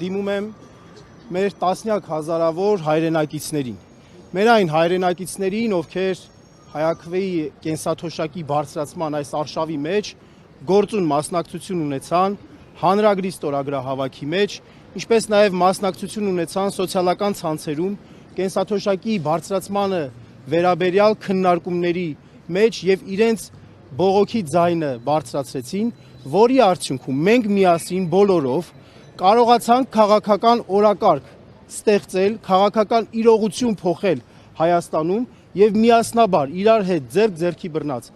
դիմում եմ մեր տասնյակ հազարավոր հայրենակիցներին։ Մեր այն հայրենակիցներին, ովքեր հայաքվեի կենսաթոշակի բարձրացման այս արշավի մեջ գործուն մասնակցություն ունեցան հանրագրի ստորագրահավաքի մեջ, ինչպես նաև մասնակցություն ունեցան սոցիալական ցանցերում կենսաթոշակի բարձրացմանը վերաբերյալ քննարկումների մեջ եւ իրենց բողոքի ձայնը բարձրացրեցին, որի արդյունքում մենք միասին բոլորով կարողացանք քաղաքական օրակարգ ստեղծել, քաղաքական իրողություն փոխել Հայաստանում եւ միասնաբար իրար հետ ձեռք ձեռքի բռնած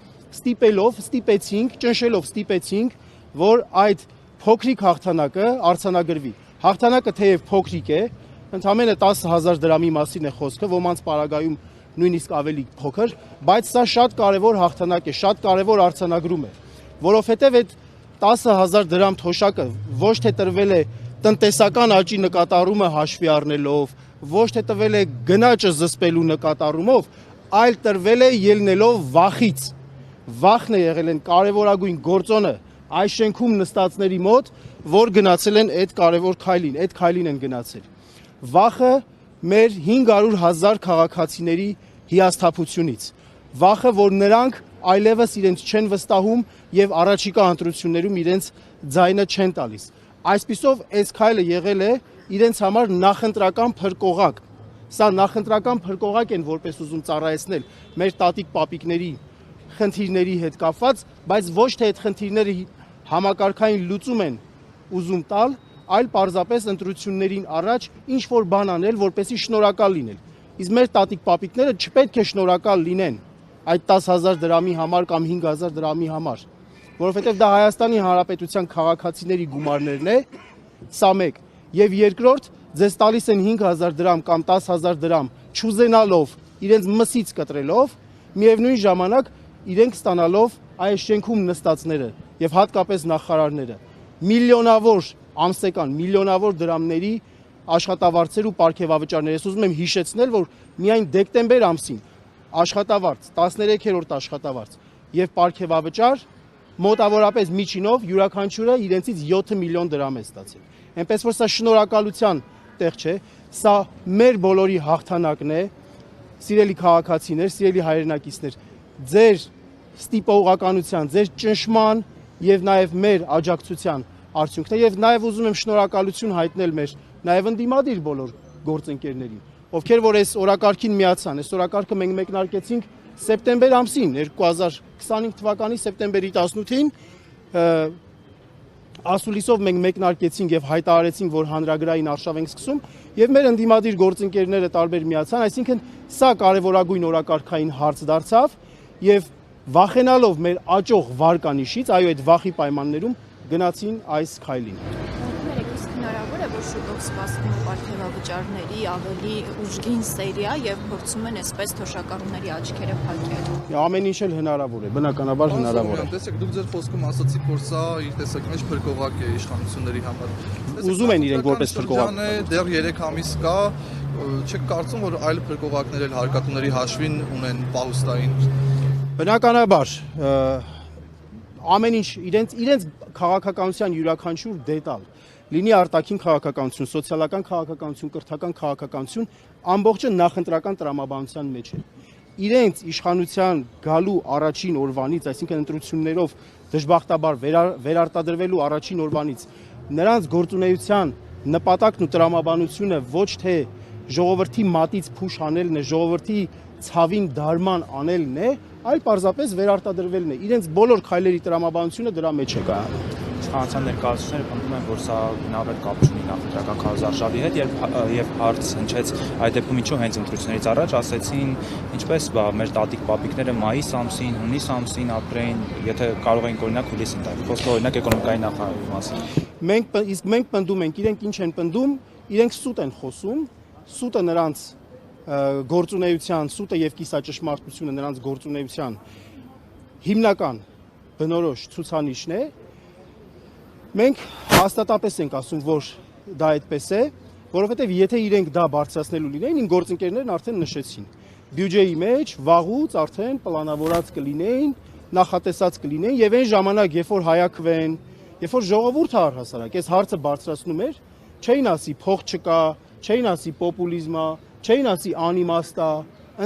ստիպեցինք, որ այդ փոքրիկ հաղթանակը արձանագրվի։ Հաղթանակը թեև փոքրիկ է, ընդամենը 10,000 դրամի մասին է խոսքը, ոմանց պարագայում նույնիսկ ավելի փոքր, բայց սա շատ կարևոր հաղթանակ է, շատ կարևոր արձանագրում է, որովհետև այդ 10,000 դրամ թոշակը ոչ թե տրվել է տնտեսական աճի նկատառումը հաշվի առնելով, ոչ թե տրվել է գնաճը զսպելու նկատառումով, այլ տրվել է ելնելով վախից։ Վախն է եղել են կարևորագույն գործոնը այս շենքում նստածների մոտ, որ գնացել են այդ կարևոր քայլին, այդ քայլին են գնացել։ Վախը մեր 500,000 քաղաքացիների հիասթափությունից, վախը, որ նրանք այլևս իրենց չեն վստահում եւ առաջիկա ընտրություններում իրենց ձայնը չեն տալիս։ Այսպիսով այս քայլը եղել է իրենց համար նախընտրական փրկողակ։ Սա նախընտրական փրկողակ են որպես ուզում ծառայեցնել մեր տատիկ պապիկների խնդիրների հետ կապված, բայց ոչ թե այդ խնդիրները համակարգային լուծում են ուզում տալ, այլ պարզապես ընտրություններին առաջ ինչ որ բան անել, որպեսզի շնորհակալ լինել։ Իսկ մեր տատիկ պապիկները չպետք է շնորհակալ լինեն այդ 10,000 դրամի համար կամ 5,000 դրամի համար, որովհետև դա Հայաստանի Հանրապետության քաղաքացիների գումարներն է, սա մեկ, եւ երկրորդ, ձեզ տալիս են 5,000 դրամ կամ 10,000 դրամ չուզենալով, իրենց մսից կտրելով, միևնույն ժամանակ իրենք ստանալով այս շենքում նստածները եւ հատկապես նախարարները միլիոնավոր ամսական միլիոնավոր դրամների աշխատավարձեր ու պարգևավճարներ։ Ես ուզում եմ հիշեցնել, որ միայն դեկտեմբեր ամսին աշխատավարձ 13-րդ աշխատավարձ եւ պարգևավճար մոտավորապես միջինով յուրաքանչյուրը իրենցից 7 միլիոն դրամ է ստացել։ Այնպես որ սա շնորհակալության տեղ չէ, սա մեր բոլորի հաղթանակն է, սիրելի քաղաքացիներ, սիրելի հայրենակիցներ, ձեր ստիպողականության, ձեր ճնշման եւ նաեւ մեր աջակցության արդյունքն է եւ նաեւ ուզում եմ շնորհակալություն հայտնել մեր նաեւ ընդդիմադիր բոլոր գործընկերներին, ովքեր որ այս օրակարգին միացան։ Այս օրակարգը մենք մեկնարկեցինք սեպտեմբեր ամսին 2025 թվականի սեպտեմբերի 18-ին ասուլիսով մենք մեկնարկեցինք եւ հայտարարեցինք, որ հանրագրային արշավ ենք սկսում եւ մեր ընդդիմադիր գործընկերները տարբեր միացան, այսինքն սա կարևորագույն օրակարգային հարց դարձավ եւ վախենալով մեր աճող վարկանիշից, այո, այդ վախի պայմաններում գնացին այս քայլին։ Հնարավոր է, որ շուտով սպասվում է պարգևավճարների ավելի ուժգին սերիա եւ փորձում են այսպես թոշակառուների աչքերը փակել։ Ամեն ինչ էլ հնարավոր է, բնականաբար հնարավոր է։ Տեսեք, դուք ձեր խոսքում ասացիք, որ սա իր տեսակ մեջ փրկողակ է իշխանությունների համար։ Ուզում են իրենք որպես փրկողակ։ Դեռ 3 ամիս կա, չեք կարծում, որ այլ փրկողակներ էլ հարկատուների հաշվին ունեն պահուստային։ Բնականաբար ամեն ինչ իրենց քաղաքականության յուրաքանչյուր դետալ, լինի արտաքին քաղաքականություն, սոցիալական քաղաքականություն, կրթական քաղաքականություն, ամբողջը նախընտրական տրամաբանության մեջ է։ Իրենց իշխանության գալու առաջին օրվանից, այսինքն ընտրություններով դժբախտաբար վերարտադրվելու առաջին օրվանից, նրանց գործունեության նպատակն ու տրամաբանությունը ոչ թե ժողովրդի մատից փուշ անելն է, ժողովրդի ցավին դարման անելն է, այլ պարզապես վերարտադրվելն է։ Իրենց բոլոր քայլերի տրամաբանությունը դրա մեջ է կայանում։ Իշխանության ներկայացուցիչները պնդում են, որ սա բնավ կապ չունի նախընտրական քարոզարշավի հետ, եւ հարց հնչեց այդ դեպքում ինչու հենց ընտրություններից առաջ ասեցին, ինչպես մեր տատիկ պապիկները մայիս ամսին, հունիս ամսին ապրեին, եթե կարող էին օրինակ հուլիսին տալ։ Խոսքը օրինակ էկոնոմիկայի նախարարի մասին։ Մենք պնդում ենք, իրենք ինչ են պնդում, իրենք սուտ են խոսում, սուտը նրանց գործունեության, սուտը եւ կիսաճշմարտությունը նրանց գործունեության հիմնական բնորոշ ցուցանիշն է։ Մենք հաստատապես ենք ասում, որ դա այդպես է, որովհետև եթե իրենք դա բարձրացնելու լինեին, իմ գործընկերներն արդեն նշեցին։ Բյուջեի մեջ վաղուց արդեն պլանավորած կլինեին, նախատեսած կլինեին եւ այն ժամանակ, երբ որ հայաքվեն, երբ որ ժողովուրդը առհասարակ այս հարցը բարձրացնում էր, չէին ասի փող չկա, չէին ասի պոպուլիզմ է, չէին ասի անիմաստ է,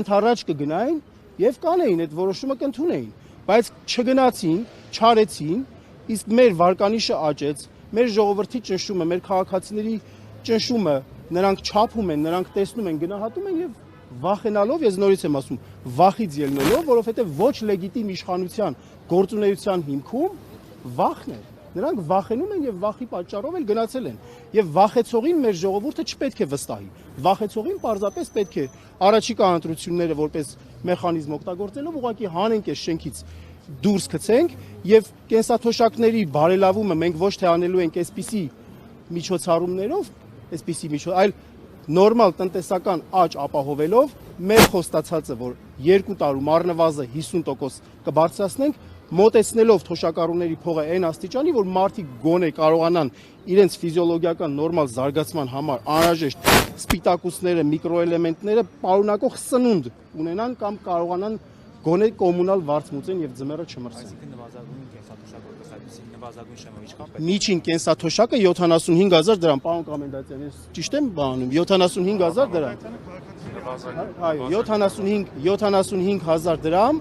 ընդառաջ կգնային եւ կանեին այդ որոշումը կընդունեին, բայց չգնացին, չարեցին, իսկ մեր վարկանիշը աճեց, մեր ժողովրդի ճնշումը, մեր քաղաքացիների ճնշումը նրանք չափում են, նրանք տեսնում են, գնահատում են եւ վախենալով, ես նորից եմ ասում, վախից ելնելով, որովհետեւ ոչ լեգիտիմ իշխանության գործունեության հիմքում վախն է։ Նրանք վախենում են եւ վախի պատճառով էլ գնացել են։ Եվ վախեցողին մեր ժողովուրդը չպետք է վստահի։ Վախեցողին պարզապես պետք է առաջիկա ընտրությունները որպես մեխանիզմ օգտագործելով ուղղակի հանենք այս շենքից դուրս գցենք եւ կենսաթոշակների բարելավումը մենք ոչ թե անելու ենք այսպիսի միջոցառումներով, այլ նորմալ տնտեսական աճ ապահովելով մեր խոստացածը, որ 2 տարում առնվազն 50% կբարձրացնենք, մոտեցնելով թոշակառուների փողը այն աստիճանի, որ մարդիկ գոնե կարողանան իրենց ֆիզիոլոգիական նորմալ զարգացման համար անհրաժեշտ սպիտակուցները, միկրոէլեմենտները պարունակող սնունդ ունենան կամ կարողանան գոնե կոմունալ վարձմուծեն եւ ձմեռը չմրսեն։ Այսինքն նվազագույն կենսաթոշակը այսպեսի նվազագույն շեմով ինչքան պետք է։ Միջին կենսաթոշակը 75000 դրամ, պարոն Կոմենդացյան, ես ճիշտ եմ բանում, 75000 դրամ։ Այո, 75000 դրամ,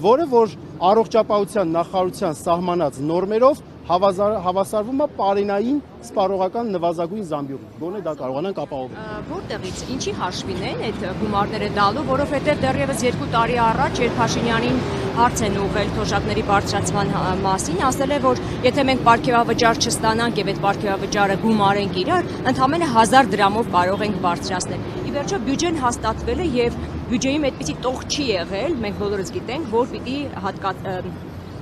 որը որ առողջապահության նախարարության սահմանած նորմերով հավասարվում է պարենային սպառողական նվազագույն զամբյուղի։ Գոնե դա կարողանանք ապահովել։ Որտեղից ինչի հաշվին են այդ գումարները տալու, որովհետև դեռևս 2 տարի առաջ, երբ Փաշինյանին հարց են ուղղել թոշակների բարձրացման մասին, ասել է, որ եթե մենք պարգևավճար չստանանք եւ այդ պարգևավճարը գումարենք իրար, ընդամենը 1000 դրամով կարող ենք բարձրացնել։ Ի վերջո բյուջեն հաստատվել է եւ բյուջեի այդպիսի տող չի եղել, մենք բոլորս գիտենք, որ պիտի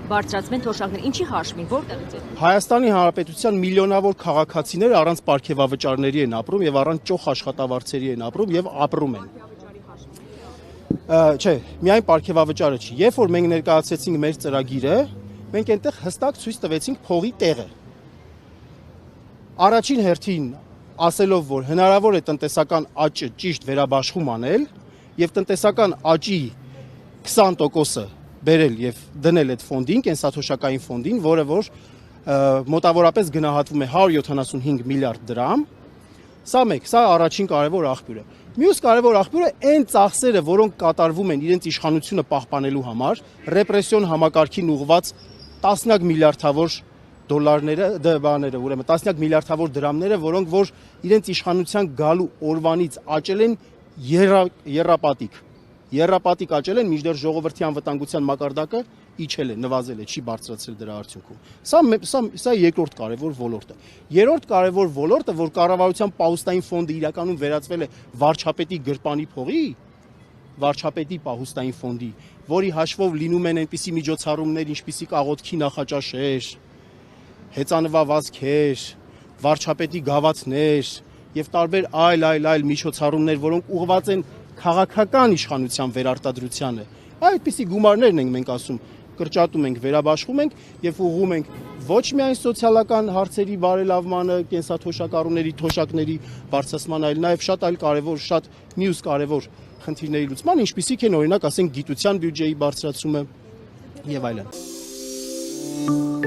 բարձրացվեն թոշակները, ինչի հաշվին, որտեղից է։ Հայաստանի Հանրապետության միլիոնավոր քաղաքացիներ առանց պարգևավճարների են ապրում եւ առանց ճոխ աշխատավարձերի են ապրում եւ ապրում են։ Չէ, միայն պարգևավճարը չի։ Երբ որ մենք ներկայացրեցինք մեր ծրագիրը, մենք այնտեղ հստակ ցույց տվեցինք փողի տեղը։ Առաջին հերթին ասելով, որ հնարավոր է տնտեսական աճը ճիշտ վերաբաշխում անել եւ տնտեսական աճի 20%-ը բերել եւ դնել այդ ֆոնդին, կենսաթոշակային ֆոնդին, որը որ մոտավորապես գնահատվում է 175 միլիարդ դրամ։ Սա սա առաջին կարևոր աղբյուրը։ Մյուս կարևոր աղբյուրը այն ծախսերը, որոնք կատարվում են իրենց իշխանությունը պահպանելու համար, ռեպրեսիոն համակարգին ուղղված տասնյակ միլիարդավոր դոլարները, ուրեմն տասնյակ միլիարդավոր դրամները, որոնք որ իրենց իշխանության գալու օրվանից աճել են երրապատիկ աճել են, մինչդեռ ժողովրդի անվտանգության մակարդակը իջել է, նվազել է, չի բարձրացել դրա արդյունքում։ Սա երկրորդ կարևոր ոլորտը։ Երրորդ կարևոր ոլորտը, որ կառավարության պահուստային ֆոնդը իրականում վերածվել է վարչապետի գրպանի փողի, վարչապետի պահուստային ֆոնդի, որի հաշվով լինում են այնպիսի միջոցառումներ, ինչպիսիք աղոթքի նախաճաշեր, հեծանվավազքեր, վարչապետի գավաթներ եւ տարբեր այլ միջոցառումներ, որոնք ուղղված են քաղաքական իշխանության վերարտադրությանը։ Այդպիսի գումարներն ենք մենք ասում, կրճատում ենք, վերաբաշխում ենք եւ ուղղում ենք ոչ միայն սոցիալական հարցերի բարելավմանը, կենսաթոշակառուների թոշակների բարձրացման, այլ նաեւ շատ այլ կարևոր, շատ մյուս կարևոր խնդիրների լուծման, ինչպիսիք են օրինակ, ասենք, գիտության բյուջեի բարձրացումը եւ այլն։